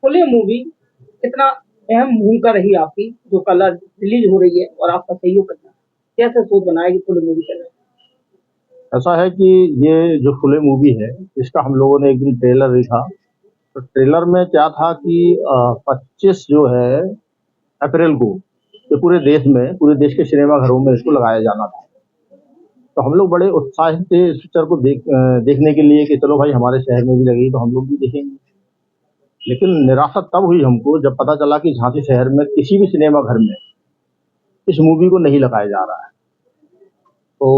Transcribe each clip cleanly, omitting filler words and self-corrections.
फुले movie कितना अहम भूमिका रही आपकी, जो कल रिलीज हो रही है और आपका सहयोग करना कैसे सोच बनाया कि फुले मूवी कर रहे हैं? ऐसा है कि ये जो फुले मूवी है, इसका हम लोगों ने एक दिन ट्रेलर देखा। तो ट्रेलर में क्या था कि 25 जो है अप्रैल को ये पूरे देश के सिनेमा घरों में इसको लगाया जाना था। तो हम लोग बड़े उत्साहित थे इस पिक्चर को देखने के लिए कि चलो भाई हमारे शहर में भी लगेगी तो हम लोग भी देखेंगे। लेकिन निराशा तब हुई हमको जब पता चला कि झांसी शहर में किसी भी सिनेमा घर में इस मूवी को नहीं लगाया जा रहा है। तो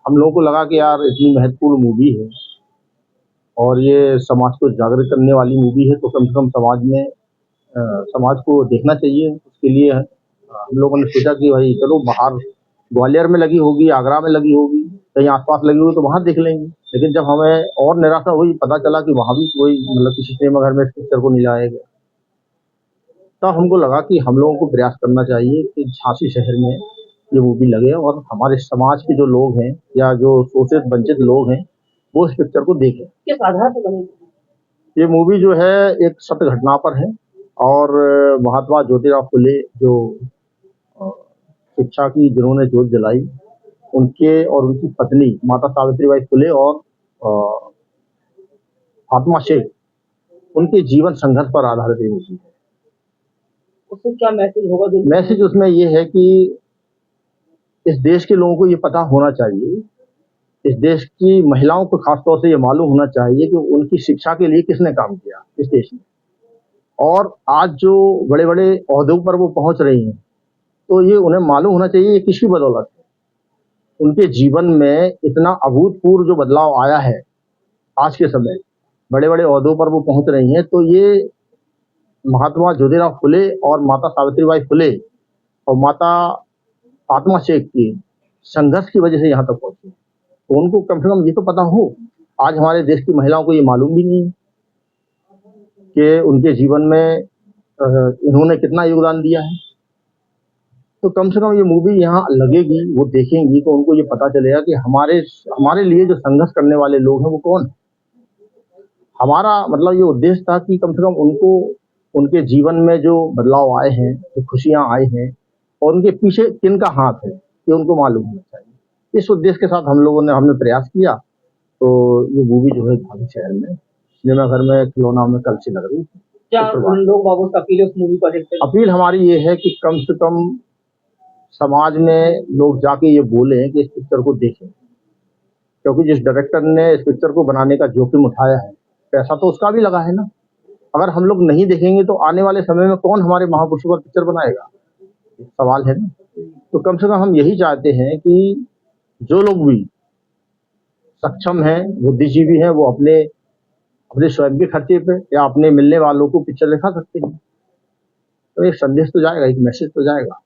हम लोगों को लगा कि यार इतनी महत्वपूर्ण मूवी है और ये समाज को जागृत करने वाली मूवी है, तो कम से कम समाज को देखना चाहिए। उसके लिए हम लोगों ने सोचा कि भाई चलो बाहर ग्वालियर में लगी होगी, आगरा में लगी होगी, कहीं आसपास लगी होगी तो वहाँ देख लेंगे। लेकिन जब हमें और निराशा हुई, पता चला कि वहाँ भी कोई मतलब किसी सिनेमा घर में इस पिक्चर को नहीं लाया गया, तब हमको लगा कि हम लोगों को प्रयास करना चाहिए कि झांसी शहर में ये मूवी लगे और हमारे समाज के जो लोग हैं या जो शोषित वंचित लोग हैं वो इस पिक्चर को देखें। किस आधार पर बनी? ये मूवी जो है एक सत्य घटना पर है और महात्मा ज्योतिराव फुले जो अ, शिक्षा की जिन्होंने जोत जलाई, उनके और उनकी पत्नी माता सावित्रीबाई फुले और फातिमा शेख, उनके जीवन संघर्ष पर आधारित ये मूवी है। उससे क्या मैसेज होगा? मैसेज उसमें ये है कि इस देश के लोगों को ये पता होना चाहिए, इस देश की महिलाओं को खासतौर से ये मालूम होना चाहिए कि उनकी शिक्षा के लिए किसने काम किया इस देश में। और आज जो बड़े बड़े ओहदों पर वो पहुंच रही हैं, तो ये उन्हें मालूम होना चाहिए ये किसकी बदौलत है। उनके जीवन में इतना अभूतपूर्व जो बदलाव आया है, आज के समय बड़े बड़े ओहदों पर वो पहुंच रही हैं, तो ये महात्मा ज्योतिराव फुले और माता सावित्रीबाई फुले और माता फातिमा शेख की संघर्ष की वजह से यहाँ तक पहुंची। तो उनको कम से कम ये तो पता हो। आज हमारे देश की महिलाओं को ये मालूम भी नहीं कि उनके जीवन में इन्होंने कितना योगदान दिया है। तो कम से कम ये मूवी यहाँ लगेगी, वो देखेंगी तो उनको ये पता चलेगा कि हमारे लिए जो संघर्ष करने वाले लोग हैं वो कौन है। हमारा मतलब ये उद्देश्य था कि कम से कम उनको उनके जीवन में जो बदलाव आए हैं, जो खुशियां आई हैं और उनके पीछे किनका हाथ है, ये उनको मालूम होना चाहिए। इस उद्देश्य के साथ हमने प्रयास किया। तो ये मूवी जो है झांसी शहर में सिनेमा घर में खिलौना में कल से लग रही थी। क्या लोग बाबू का अपील उस मूवी को देखते हैं? अपील हमारी ये है कि कम से कम समाज में लोग जाके ये बोले कि इस पिक्चर को देखें, क्योंकि जिस डायरेक्टर ने इस पिक्चर को बनाने का जोखिम उठाया है, पैसा तो उसका भी लगा है ना। अगर हम लोग नहीं देखेंगे तो आने वाले समय में कौन हमारे महापुरुषों पर पिक्चर बनाएगा, सवाल है ना। तो कम से कम हम यही चाहते हैं कि जो लोग भी सक्षम हैं, बुद्धिजीवी हैं, वो अपने अपने स्वयं के खर्चे पे या अपने मिलने वालों को पिक्चर दिखा सकते हैं। तो एक संदेश तो जाएगा, एक मैसेज तो जाएगा।